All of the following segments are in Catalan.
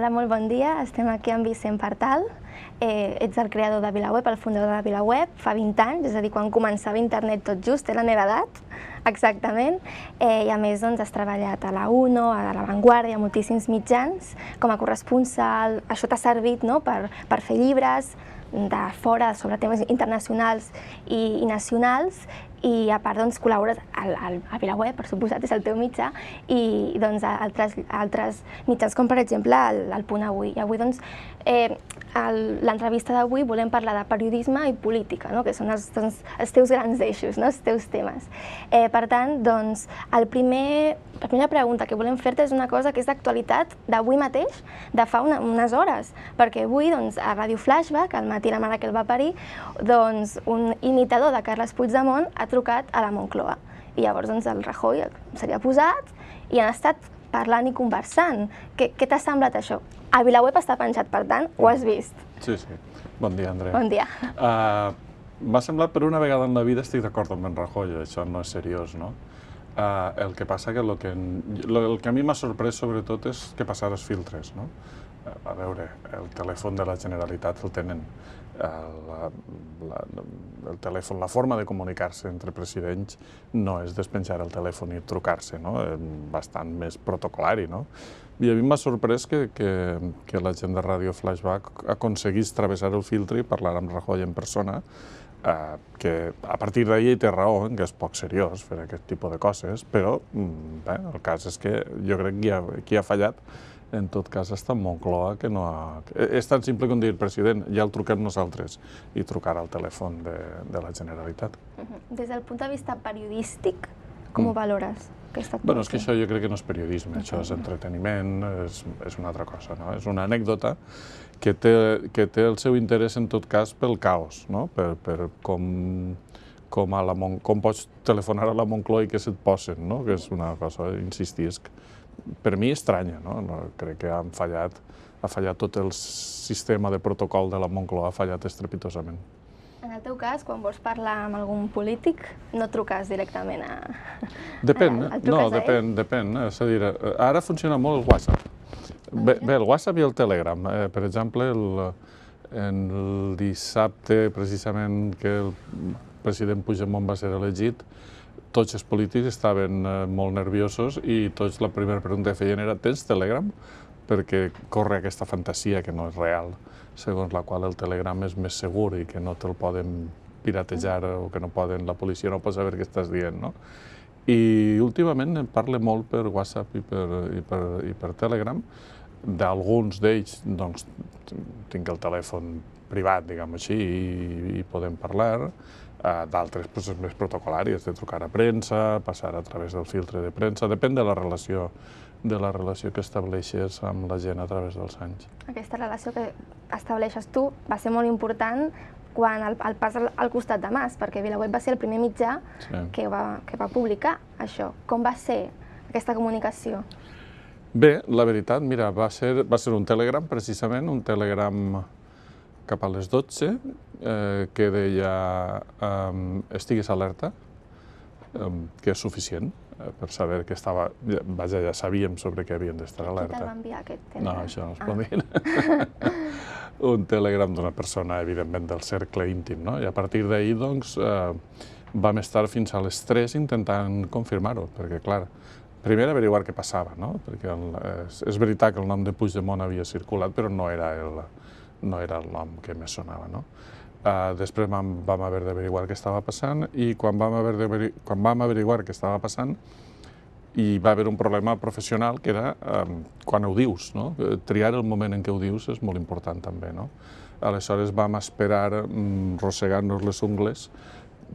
Hola, molt bon dia. Estem aquí amb Vicent Partal. Ets el creador de VilaWeb, el fundador de VilaWeb, fa 20 anys, és a dir, quan començava internet tot just, té la meva edat, exactament. I a més has treballat a la UNO, a La Vanguardia, a moltíssims mitjans, com a corresponsal. Això t'ha servit per fer llibres de fora sobre temes internacionals i nacionals, i a part col·labores a VilaWeb, per suposat, és el teu mitjà, i altres mitjans com per exemple el Punt Avui. I avui l'entrevista d'avui volem parlar de periodisme i política, que són els teus grans eixos, els teus temes. Per tant, la primera pregunta que volem fer-te és una cosa que és d'actualitat d'avui mateix, de fa unes hores, perquè avui a Ràdio Flashback, al matí la mare que el va parir, un imitador de Carles Puigdemont ha trucat a la Moncloa. I llavors el Rajoy se li ha posat i han estat parlant i conversant. Què t'ha semblat això? A VilaWeb està penjat, per tant, ho has vist. Sí. Bon dia, Andrea. Bon dia. M'ha semblat per una vegada en la vida estic d'acord amb en Rajoy, això no és seriós, no? El que passa que el que a mi m'ha sorprès sobretot és que passar els filtres, no? A veure, el telèfon de la Generalitat el tenen. El telèfon, la forma de comunicar-se entre presidents no és despenjar el telèfon i trucar-se, no? Bastant més protocolari, no? I a mi m'ha sorprès que la gent de Ràdio Flashback aconseguís travessar el filtre i parlar amb Rajoy en persona, que a partir d'ahir té raó, que és poc seriós fer aquest tipus de coses, però el cas és que jo crec que qui ha fallat en tot cas està en Moncloa, que no ha... És tan simple com dir, president, ja el truquem nosaltres, i trucar al telèfon de la Generalitat. Des del punt de vista periodístic, com ho valores? Bé, és que això jo crec que no és periodisme, això és entreteniment, és una altra cosa, no? És una anècdota que té el seu interès en tot cas pel caos, no? Per com pots telefonar a la Moncloa i que se't posen, no? Que és una cosa, insistisc, per mi estranya, no? Crec que ha fallat tot el sistema de protocol de la Moncloa, ha fallat estrepitosament. En el teu cas, quan vols parlar amb algun polític, no truques directament a... Depèn, depèn. És a dir, ara funciona molt el WhatsApp. Bé, el WhatsApp i el Telegram. Per exemple, el dissabte, precisament, que el president Puigdemont va ser elegit, tots els polítics estaven molt nerviosos i tots la primera pregunta que feien era «Tens Telegram?» perquè corre aquesta fantasia que no és real, segons la qual el Telegram és més segur i que no te'l poden piratejar o que la policia no pot saber què estàs dient, no? I últimament em parlo molt per WhatsApp i per Telegram. D'alguns d'ells, doncs, tinc el telèfon privat, diguem-ho així, i podem parlar. D'altres, doncs, és més protocolari, és de trucar a premsa, passar a través del filtre de premsa, depèn de la relació que estableixes amb la gent a través dels anys. Aquesta relació que estableixes tu va ser molt important quan el pas al costat de Mas, perquè VilaWeb va ser el primer mitjà que va publicar això. Com va ser aquesta comunicació? Bé, la veritat, mira, va ser un telegram, precisament, un telegram cap a les 12, que deia «Estigues alerta», que és suficient per saber que estava... Vaja, ja sabíem sobre què havien d'estar alerta. Qui te'l va enviar, aquest telegram? No, això no es pot dir. Un telegram d'una persona, evidentment, del cercle íntim, no? I a partir d'ahir, doncs, vam estar fins a les 3 intentant confirmar-ho, perquè, clar, primer averiguar què passava, no? Perquè és veritat que el nom de Puigdemont havia circulat, però no era el nom que més sonava, no? Després vam haver d'averiguar què estava passant i quan vam averiguar què estava passant hi va haver un problema professional que era quan ho dius, no? Triar el moment en què ho dius és molt important també, no? Aleshores vam esperar rossegant-nos les ungles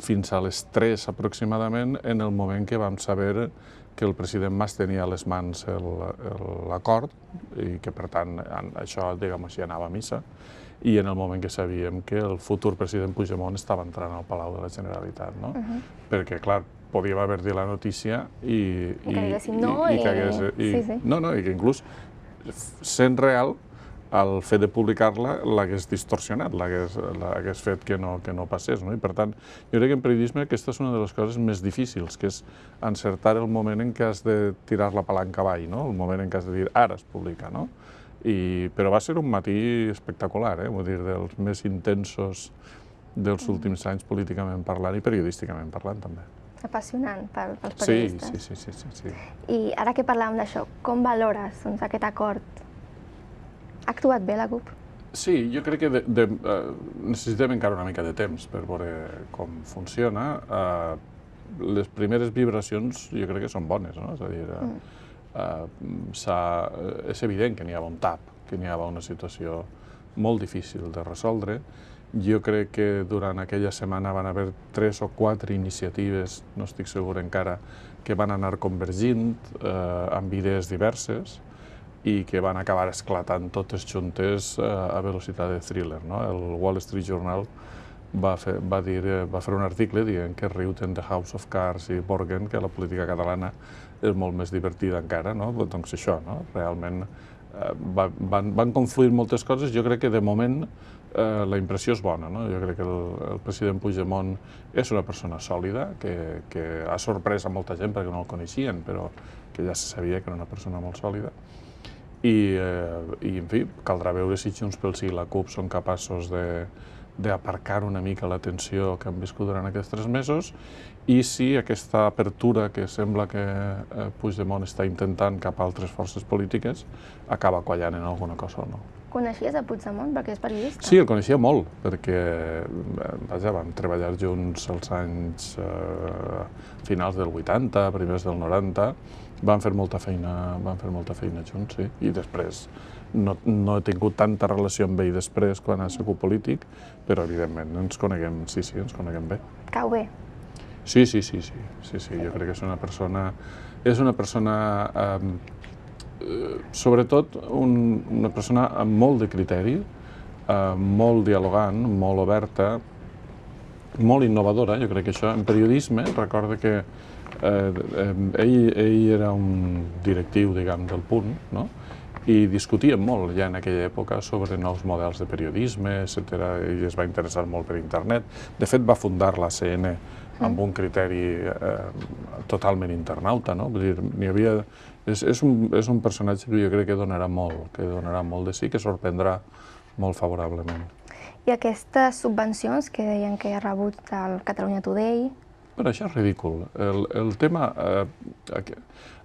fins a les 3 aproximadament en el moment que vam saber que el president Mas tenia a les mans l'acord i que, per tant, això, diguem així, anava a missa, i en el moment que sabíem que el futur president Puigdemont estava entrant al Palau de la Generalitat, no? Perquè, clar, podíem haver dit la notícia i que diguéssim no, i que inclús, sent real, el fet de publicar-la l'hagués distorsionat, l'hagués fet que no passés, no? I per tant, jo crec que en periodisme aquesta és una de les coses més difícils, que és encertar el moment en què has de tirar la palanca avall, no? El moment en què has de dir ara es publica, no? Però va ser un matí espectacular, vull dir, dels més intensos dels últims anys políticament parlant i periodísticament parlant també. Apassionant pels periodistes. Sí. I ara que parlàvem d'això, com valores aquest acord? Ha actuat bé la CUP? Sí, jo crec que necessitem encara una mica de temps per veure com funciona. Les primeres vibracions jo crec que són bones, no? És a dir, és evident que n'hi havia un tap, que n'hi havia una situació molt difícil de resoldre. Jo crec que durant aquella setmana van haver 3 o 4 iniciatives, no estic segur encara, que van anar convergint amb idees diverses i que van acabar esclatant totes juntes a velocitat de thriller. El Wall Street Journal va fer un article dient que Reuter, The House of Cards i Borgen, que la política catalana és molt més divertida encara, doncs això, realment van confluir moltes coses. Jo crec que de moment la impressió és bona. Jo crec que el president Puigdemont és una persona sòlida, que ha sorprès a molta gent perquè no el coneixien, però que ja se sabia que era una persona molt sòlida. I, en fi, caldrà veure si Junts pel Sí i la CUP són capaços d'aparcar una mica la tensió que han viscut durant aquests 3 mesos i si aquesta apertura que sembla que Puigdemont està intentant cap a altres forces polítiques acaba quallant en alguna cosa o no. Coneixies a Puigdemont perquè és periodista? Sí, el coneixia molt, perquè vam treballar junts als anys finals del 80, primers del 90, vam fer molta feina junts, sí, i després no he tingut tanta relació amb ell després quan ha sigut polític, però evidentment ens coneguem, sí, ens coneguem bé. Cau bé? Sí, jo crec que és una persona, sobretot una persona amb molt de criteri, molt dialogant, molt oberta, molt innovadora. Jo crec que això, en periodisme, recorda que ell era un directiu, diguem, del Punt, no? I discutíem molt ja en aquella època sobre nous models de periodisme, etc. Ell es va interessar molt per internet. De fet, va fundar l'ACN amb un criteri totalment internauta, no? Vull dir, n'hi havia... És un personatge que jo crec que donarà molt de sí, que sorprendrà molt favorablement. I aquestes subvencions que deien que ha rebut el Catalunya Today... Però això és ridícul. El tema...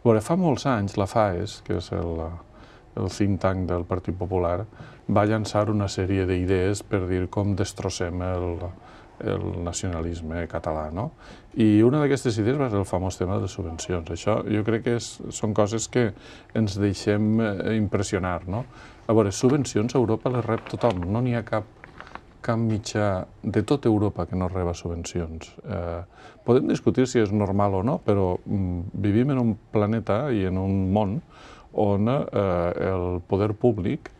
Fa molts anys la FAES, que és el think tank del Partit Popular, va llançar una sèrie d'idees per dir com destrossem el nacionalisme català, no? I una d'aquestes idees va ser el famós tema de les subvencions. Això jo crec que són coses que ens deixem impressionar, no? A veure, subvencions a Europa les rep tothom, no n'hi ha cap mitjà de tota Europa que no reba subvencions. Podem discutir si és normal o no, però vivim en un planeta i en un món on el poder públic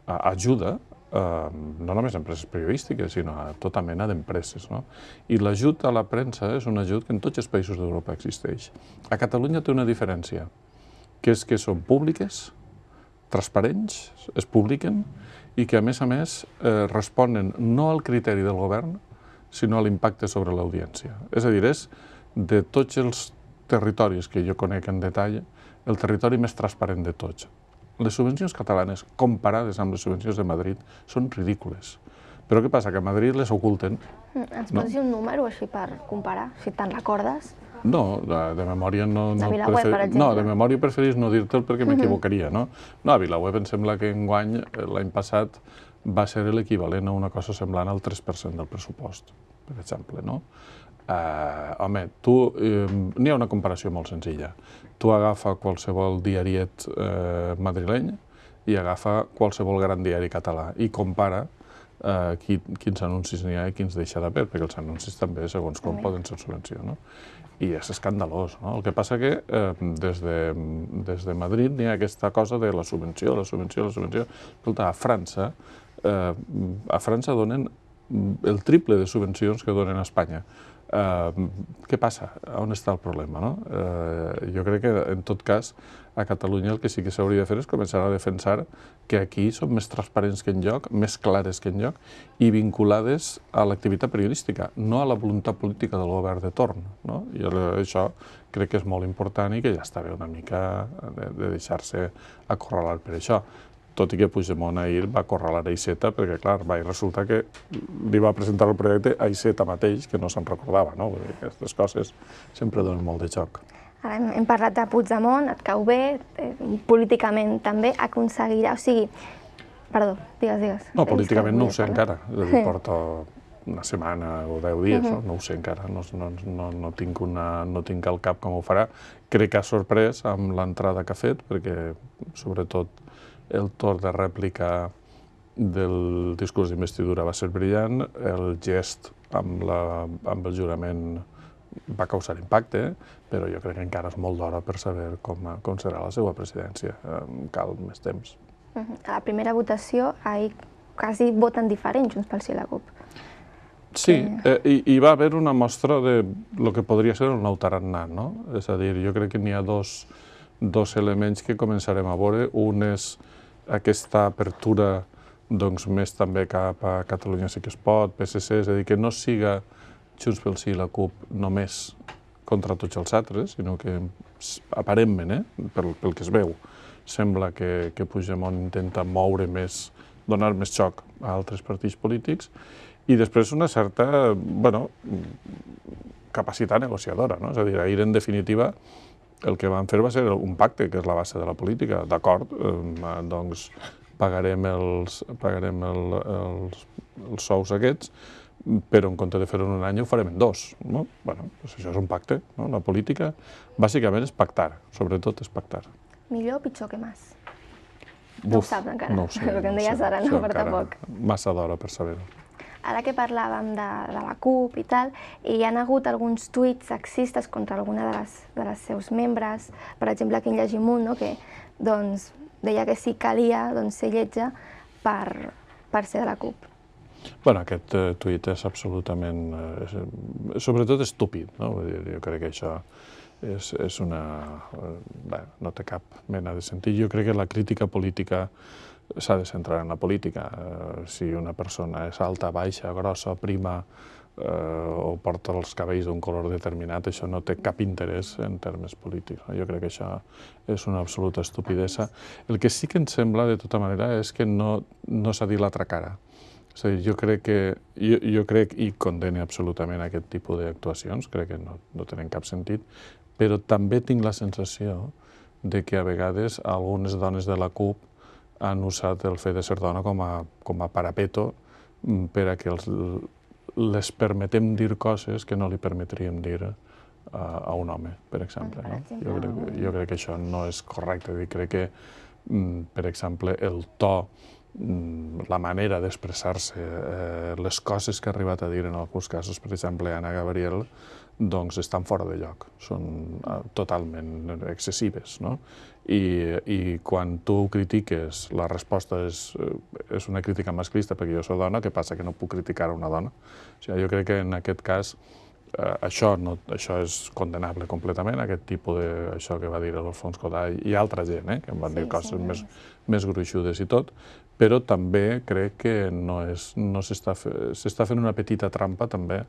ajuda no només a empreses periodístiques, sinó a tota mena d'empreses. I l'ajut a la premsa és un ajut que en tots els països d'Europa existeix. A Catalunya té una diferència, que és que són públiques, transparents, es publiquen, i que, a més, responen no al criteri del govern, sinó a l'impacte sobre l'audiència. És a dir, és de tots els territoris que jo conec en detall, el territori més transparent de tots. Les subvencions catalanes, comparades amb les subvencions de Madrid, són ridícules. Però què passa? Que a Madrid les oculten. Ens pots dir un número així per comparar, si te'n recordes? No, de memòria no... A VilaWeb, per exemple. No, de memòria preferís no dir-te'l perquè m'equivocaria, no? No, a VilaWeb em sembla que enguany, l'any passat, va ser l'equivalent a una cosa semblant al 3% del pressupost, per exemple, no? Home, n'hi ha una comparació molt senzilla. Tu agafa qualsevol diariet madrileny i agafa qualsevol gran diari català i compara quins anuncis n'hi ha i quins deixa d'haver, perquè els anuncis també, segons com, poden ser subvenció, no? I és escandalós, no? El que passa que des de Madrid n'hi ha aquesta cosa de la subvenció. Escolta, a França donen el triple de subvencions que donen a Espanya. Què passa? On està el problema? Jo crec que, en tot cas, a Catalunya el que sí que s'hauria de fer és començar a defensar que aquí són més transparents que enlloc, més clares que enlloc i vinculades a l'activitat periodística, no a la voluntat política del govern de torn. I això crec que és molt important i que ja està bé una mica de deixar-se acorralar per això. tot i que Puigdemont ahir va acorralar a Iceta, perquè, clar, va resultar que li va presentar el projecte a Iceta mateix, que no se'n recordava, no? Vull dir, aquestes coses sempre donen molt de xoc. Ara hem parlat de Puigdemont, et cau bé, políticament també aconseguirà, o sigui, perdó, digues. No, políticament no ho sé encara, és a dir, porto una setmana o 10 dies, no ho sé encara, no tinc al cap com ho farà. Crec que ha sorprès amb l'entrada que ha fet, perquè sobretot el torn de rèplica del discurs d'investidura va ser brillant, el gest amb el jurament va causar impacte, però jo crec que encara és molt d'hora per saber com serà la seva presidència. Cal més temps. A la primera votació, ahir quasi voten diferents Junts pel Sí i la CUP. Sí, hi va haver una mostra de lo que podria ser el nou tarannà, no? És a dir, jo crec que n'hi ha dos elements que començarem a veure. Un és aquesta apertura més també cap a Catalunya Sí que es pot, PSC, és a dir, que no siga Junts pel Sí i la CUP només contra tots els altres, sinó que aparentment, pel que es veu, sembla que Puigdemont intenta moure més, donar més xoc a altres partits polítics, i després una certa, capacitat negociadora, no? És a dir, ahir, en definitiva, el que van fer va ser un pacte, que és la base de la política. D'acord, doncs pagarem els sous aquests, però en compte de fer-ho en un any ho farem en 2. No? Doncs això és un pacte. No? La política, bàsicament, és pactar, sobretot és pactar. Millor o pitjor que Mas? No ho saps encara, no ho sé, el que em deies ara, no, per tampoc. Massa d'hora per saber-ho. Ara que parlàvem de la CUP i tal, hi ha hagut alguns tuits sexistes contra alguna de les seus membres, per exemple, aquí en llegim un, que deia que sí calia ser lletja per ser de la CUP. Aquest tuit és absolutament, sobretot estúpid, no? Jo crec que això és una... no té cap mena de sentit. Jo crec que la crítica política s'ha de centrar en la política. Si una persona és alta, baixa, grossa, prima, o porta els cabells d'un color determinat, això no té cap interès en termes polítics. Jo crec que això és una absoluta estupidesa. El que sí que em sembla, de tota manera, és que no s'ha dit l'altra cara. És a dir, jo crec i condene absolutament aquest tipus d'actuacions, crec que no tenen cap sentit, però també tinc la sensació de que a vegades algunes dones de la CUP han usat el fet de ser dona com a parapeto per a que les permetem dir coses que no li permetríem dir a un home, per exemple. Jo crec que això no és correcte. Crec que, per exemple, el to, la manera d'expressar-se, les coses que ha arribat a dir en alguns casos, per exemple, Anna Gabriel, doncs estan fora de lloc, són totalment excessives, no? I quan tu critiques, la resposta és una crítica masclista perquè jo soc dona, què passa? Que no puc criticar una dona? O sigui, jo crec que en aquest cas això és condenable completament, aquest tipus d'això que va dir l'Alfons Codà i altra gent, que em van dir coses més gruixudes i tot, però també crec que s'està fent una petita trampa també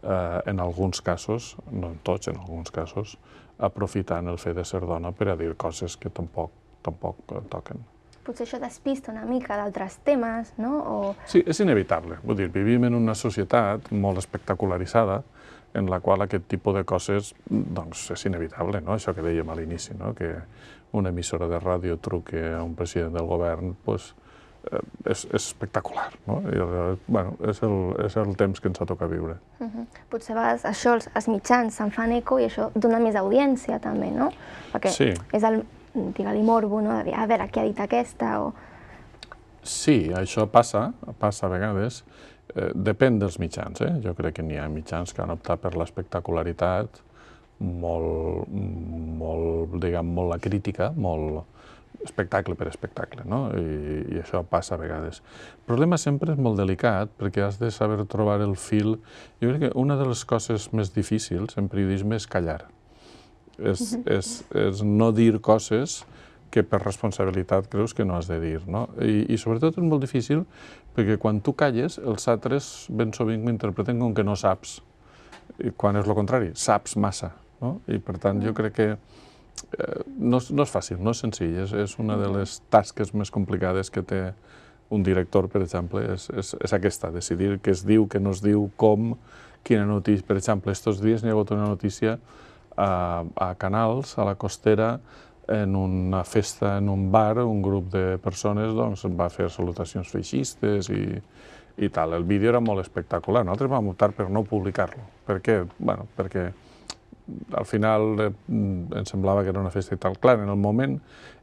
en alguns casos, no en tots, en alguns casos, aprofitant el fet de ser dona per a dir coses que tampoc toquen. Potser això despista una mica d'altres temes, no? Sí, és inevitable. Vull dir, vivim en una societat molt espectacularitzada en la qual aquest tipus de coses, doncs, és inevitable, no? Això que dèiem a l'inici, no? Que una emissora de ràdio truqui a un president del govern, doncs, és espectacular, no? És el temps que ens ha tocat viure. Potser a vegades això, els mitjans se'n fan eco i això dona més audiència també, no? Perquè és el, digue-li, morbo, no? De dir, a veure, què ha dit aquesta o... Sí, això passa a vegades. Depèn dels mitjans, Jo crec que n'hi ha mitjans que han optat per l'espectacularitat, molt la crítica, molt espectacle per espectacle, no? I això passa a vegades. El problema sempre és molt delicat, perquè has de saber trobar el fil. Jo crec que una de les coses més difícils en periodisme és callar. És no dir coses que per responsabilitat creus que no has de dir, no? I sobretot és molt difícil perquè quan tu calles, els altres ben sovint ho interpreten com que no saps. Quan és el contrari, saps massa, no? I per tant jo crec que no és fàcil, no és senzill, és una de les tasques més complicades que té un director, per exemple, és aquesta, decidir què es diu, què no es diu, com, quina notícia. Per exemple, estos dies n'hi ha hagut una notícia a Canals, a la Costera, en una festa en un bar, un grup de persones va fer salutacions feixistes i tal. El vídeo era molt espectacular. Nosaltres vam optar per no publicar-lo. Per què? Bueno, perquè al final ens semblava que era una festa i tal. Clar, en el moment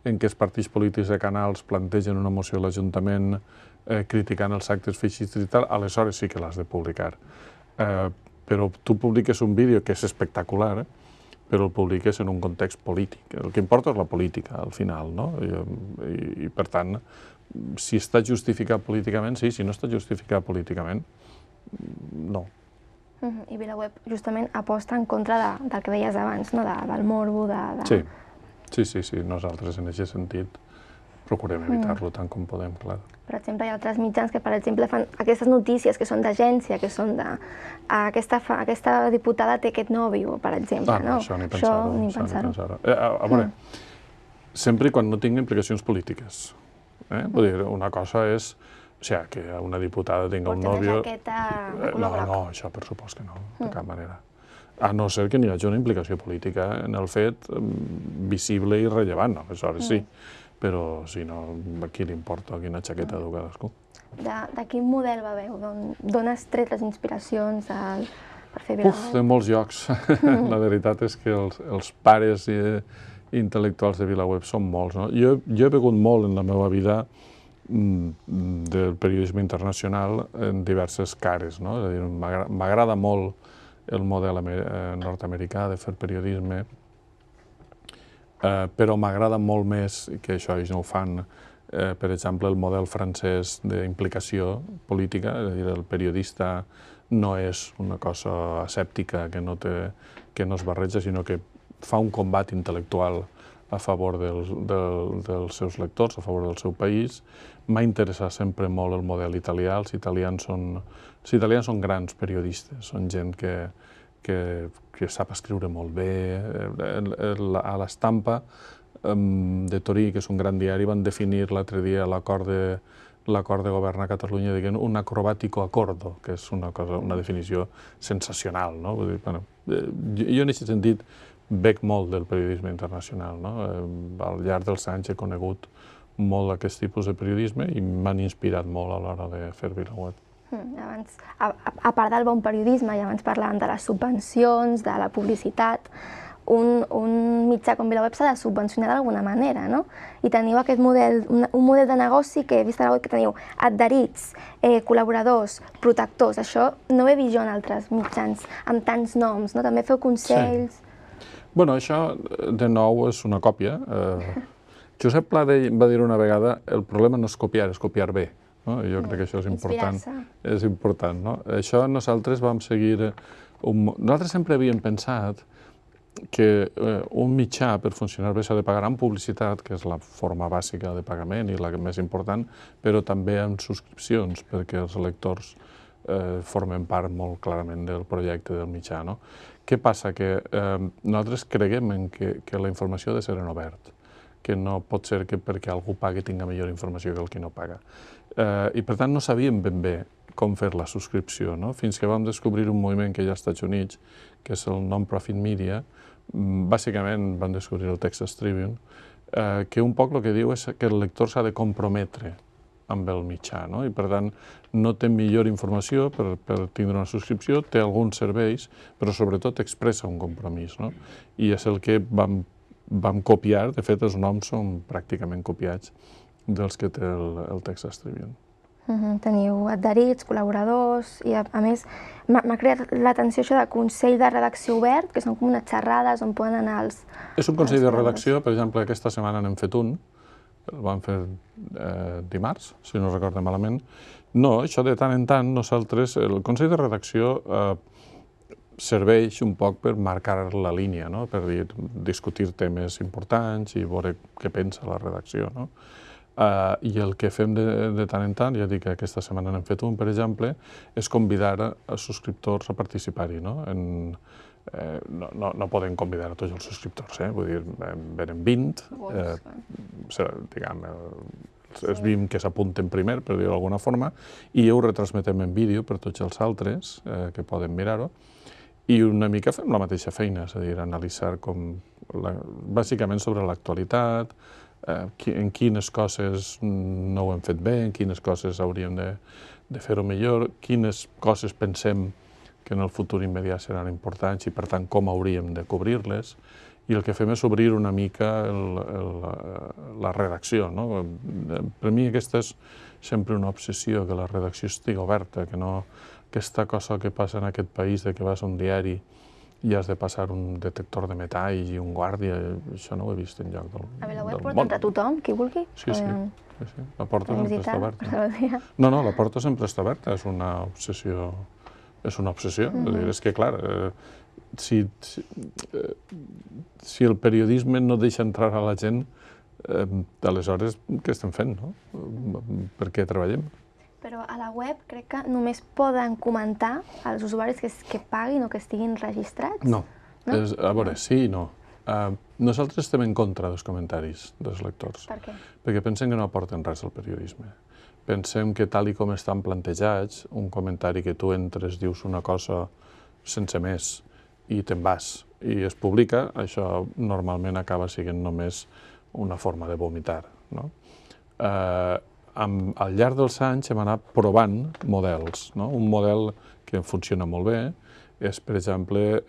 en què els partits polítics de Canals plantegen una moció a l'Ajuntament criticant els actes feixistes i tal, aleshores sí que l'has de publicar. Però tu publiques un vídeo que és espectacular, però el publiques en un context polític. El que importa és la política, al final, no? I per tant, si està justificat políticament, sí, si no està justificat políticament, no. I VilaWeb justament aposta en contra del que deies abans, no? Del morbo, Sí, nosaltres en aquest sentit procurem evitar-lo tant com podem, clar. Per exemple, hi ha altres mitjans que, per exemple, fan aquestes notícies que són d'agència, que són de... Aquesta diputada té aquest nòvio, per exemple, no? Això ni pensar-ho. A veure, sempre i quan no tingui implicacions polítiques. Vull dir, una cosa és, o sigui, que una diputada tingui un nòvio... No, això per supost que no, de cap manera. A no ser que n'hi hagi una implicació política en el fet visible i rellevant, aleshores sí. Però si no, a qui li importa quina xaqueta du cadascú. De quin model va veu? D'on has tret les inspiracions per fer VilaWeb? De molts llocs. La veritat és que els pares intel·lectuals de VilaWeb són molts. Jo he begut molt en la meva vida del periodisme internacional en diverses cares. És a dir, m'agrada molt el model nord-americà de fer periodisme, però m'agrada molt més, que això ells no ho fan, per exemple, el model francès d'implicació política, és a dir, el periodista no és una cosa asèptica que no es barreja, sinó que fa un combat intel·lectual a favor dels seus lectors, a favor del seu país. M'ha interessat sempre molt el model italià. Els italians són grans periodistes, són gent que sap escriure molt bé. A l'Estampa de Torí, que és un gran diari, van definir l'altre dia l'acord de govern a Catalunya dient un acrobàtico accordo, que és una definició sensacional. Jo en aquest sentit bec molt del periodisme internacional. Al llarg dels anys he conegut molt aquest tipus de periodisme i m'han inspirat molt a l'hora de fer VilaWeb. A part del bon periodisme, i abans parlàvem de les subvencions, de la publicitat, un mitjà com VilaWeb s'ha de subvencionar d'alguna manera, no? I teniu aquest model, un model de negoci que he vist a la web que teniu adherits, col·laboradors, protectors. Això no ho he vist jo en altres mitjans amb tants noms, no? També feu consells... Bueno, això, de nou, és una còpia. Josep Pla va dir una vegada el problema no és copiar, és copiar bé. Jo crec que això és important. És important, no? Això nosaltres vam seguir... Nosaltres sempre havíem pensat que un mitjà per funcionar bé s'ha de pagar amb publicitat, que és la forma bàsica de pagament i la més important, però també amb subscripcions, perquè els lectors formen part molt clarament del projecte del mitjà. Què passa? Que nosaltres creguem que la informació ha de ser en obert, que no pot ser que perquè algú pagui tinga millor informació que el que no paga. I per tant no sabíem ben bé com fer la subscripció, fins que vam descobrir un moviment que hi ha als Estats Units, que és el Non-Profit Media. Bàsicament vam descobrir el Texas Tribune, que un poc el que diu és que el lector s'ha de comprometre amb el mitjà, i per tant no té millor informació per tindre una subscripció, té alguns serveis, però sobretot expressa un compromís. I és el que vam copiar, de fet els noms són pràcticament copiats dels que té el Texas Tribune. Teniu adherits, col·laboradors, i a més m'ha creat l'atenció això de consell de redacció obert, que són com unes xerrades on poden anar els... És un consell de redacció, per exemple, aquesta setmana n'hem fet un, el vam fer dimarts, si no recordo malament. No, això de tant en tant nosaltres, el consell de redacció serveix un poc per marcar la línia, per discutir temes importants i veure què pensa la redacció. I el que fem de tant en tant, ja dic que aquesta setmana n'hem fet un, per exemple, és convidar a subscriptors a participar-hi. no podem convidar a tots els subscriptors, vull dir, venen 20, diguem, els 20 que s'apunten primer, per dir-ho d'alguna forma, i ho retransmetem en vídeo per tots els altres que poden mirar-ho, i una mica fem la mateixa feina, és a dir, analitzar bàsicament sobre l'actualitat, en quines coses no ho hem fet bé, en quines coses hauríem de fer-ho millor, quines coses pensem que en el futur immediat seran importants i, per tant, com hauríem de cobrir-les. I el que fem és obrir una mica la redacció. Per mi aquesta és sempre una obsessió, que la redacció estigui oberta, que no aquesta cosa que passa en aquest país de que vas a un diari i has de passar un detector de metalls i un guàrdia, això no ho he vist enlloc del món. A web pot entrar tothom, qui vulgui? Sí. La porta sempre està oberta. No, la porta sempre està oberta, és una obsessió. És una obsessió, és que, clar, si el periodisme no deixa entrar a la gent, aleshores, què estem fent, no? Per què treballem? Però a la web crec que només poden comentar els usuaris que paguin o que estiguin registrats? No. A veure, sí i no. Nosaltres estem en contra dels comentaris dels lectors. Per què? Perquè pensem que no aporten res al periodisme. Pensem que, tal com estan plantejats, un comentari que tu entres, dius una cosa sense més i te'n vas i es publica, això normalment acaba sent només una forma de vomitar. Al llarg dels anys hem anat provant models. Un model que funciona molt bé és, per exemple,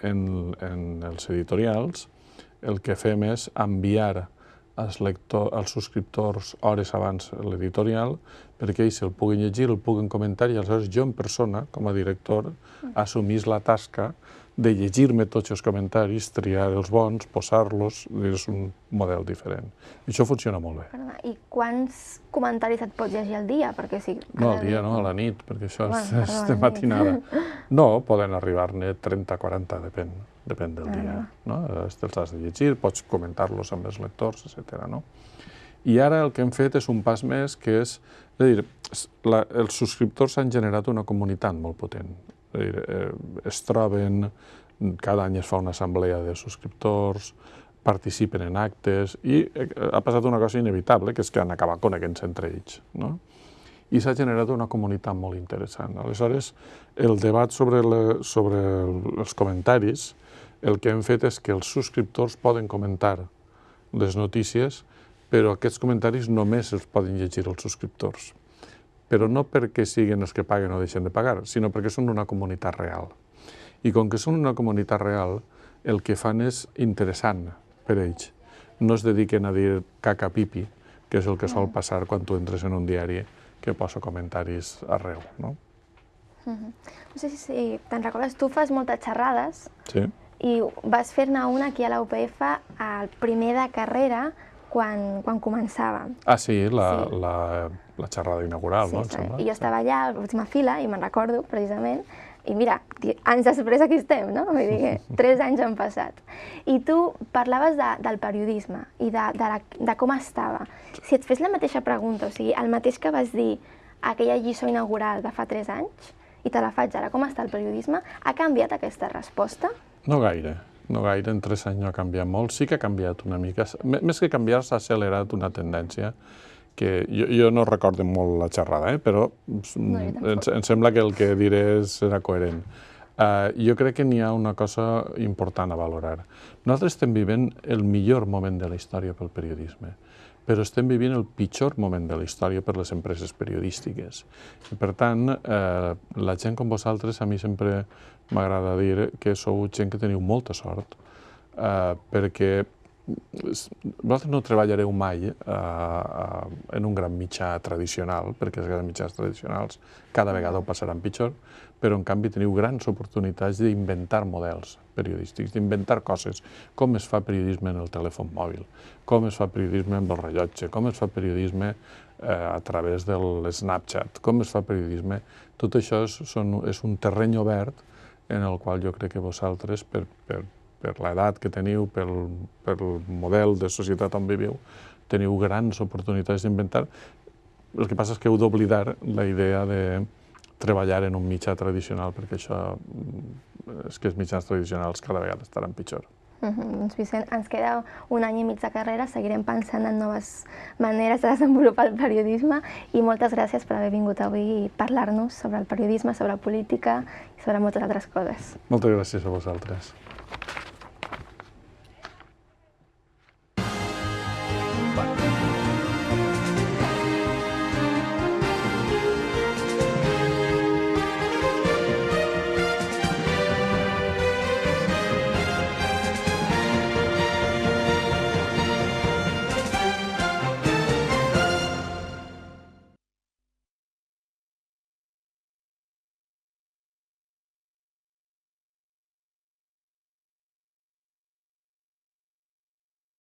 en els editorials, el que fem és enviar als subscriptors hores abans l'editorial perquè ells el puguin llegir, el puguin comentar i aleshores jo en persona, com a director, assumís la tasca de llegir-me tots els comentaris, triar els bons, posar-los, és un model diferent. I això funciona molt bé. I quants comentaris et pots llegir al dia? No, al dia no, a la nit, perquè això és de matinada. No, poden arribar-ne 30, 40, depèn del dia. Te'ls has de llegir, pots comentar-los amb els lectors, etc. I ara el que hem fet és un pas més, que és a dir, els subscriptors han generat una comunitat molt potent. Es troben, cada any es fa una assemblea de subscriptors, participen en actes i ha passat una cosa inevitable, que és que han acabat coneixent-se entre ells. I s'ha generat una comunitat molt interessant. Aleshores, el debat sobre els comentaris, el que hem fet és que els subscriptors poden comentar les notícies, però aquests comentaris només els poden llegir els subscriptors. Però no perquè siguin els que paguen o deixen de pagar, sinó perquè són una comunitat real. I com que són una comunitat real, el que fan és interessant per ells. No es dediquen a dir caca pipi, que és el que sol passar quan tu entres en un diari que posa comentaris arreu. No sé si te'n recordes, tu fas moltes xerrades i vas fer-ne una aquí a la UPF al primer de carrera quan començava. Sí, la xerrada inaugural, no? I jo estava allà a l'última fila i me'n recordo, precisament, i mira, anys després aquí estem, no? Vull dir que 3 anys han passat. I tu parlaves del periodisme i de com estava. Si et fes la mateixa pregunta, o sigui, el mateix que vas dir a aquella lliçó inaugural de fa 3 anys, i te la faig ara, com està el periodisme, ha canviat aquesta resposta? No gaire, en 3 anys no ha canviat molt, sí que ha canviat una mica, més que canviar s'ha accelerat una tendència que jo no recordo molt la xerrada, però em sembla que el que diré serà coherent. Jo crec que n'hi ha una cosa important a valorar. Nosaltres estem vivint el millor moment de la història pel periodisme, però estem vivint el pitjor moment de la història per les empreses periodístiques. I, per tant, la gent com vosaltres, a mi sempre m'agrada dir que sou gent que teniu molta sort, perquè vosaltres no treballareu mai en un gran mitjà tradicional, perquè els grans mitjans tradicionals cada vegada ho passaran pitjor, però en canvi teniu grans oportunitats d'inventar models periodístics, d'inventar coses, com es fa periodisme en el telèfon mòbil, com es fa periodisme amb el rellotge, com es fa periodisme a través del Snapchat, com es fa periodisme. Tot això és un terreny obert en el qual jo crec que vosaltres, per l'edat que teniu, pel model de societat on viviu, teniu grans oportunitats d'inventar. El que passa és que heu d'oblidar la idea treballar en un mitjà tradicional, perquè això és que els mitjans tradicionals cada vegada estaran pitjor. Doncs Vicent, ens queda un any i mig de carrera, seguirem pensant en noves maneres de desenvolupar el periodisme i moltes gràcies per haver vingut avui i parlar-nos sobre el periodisme, sobre política i sobre moltes altres coses. Moltes gràcies a vosaltres.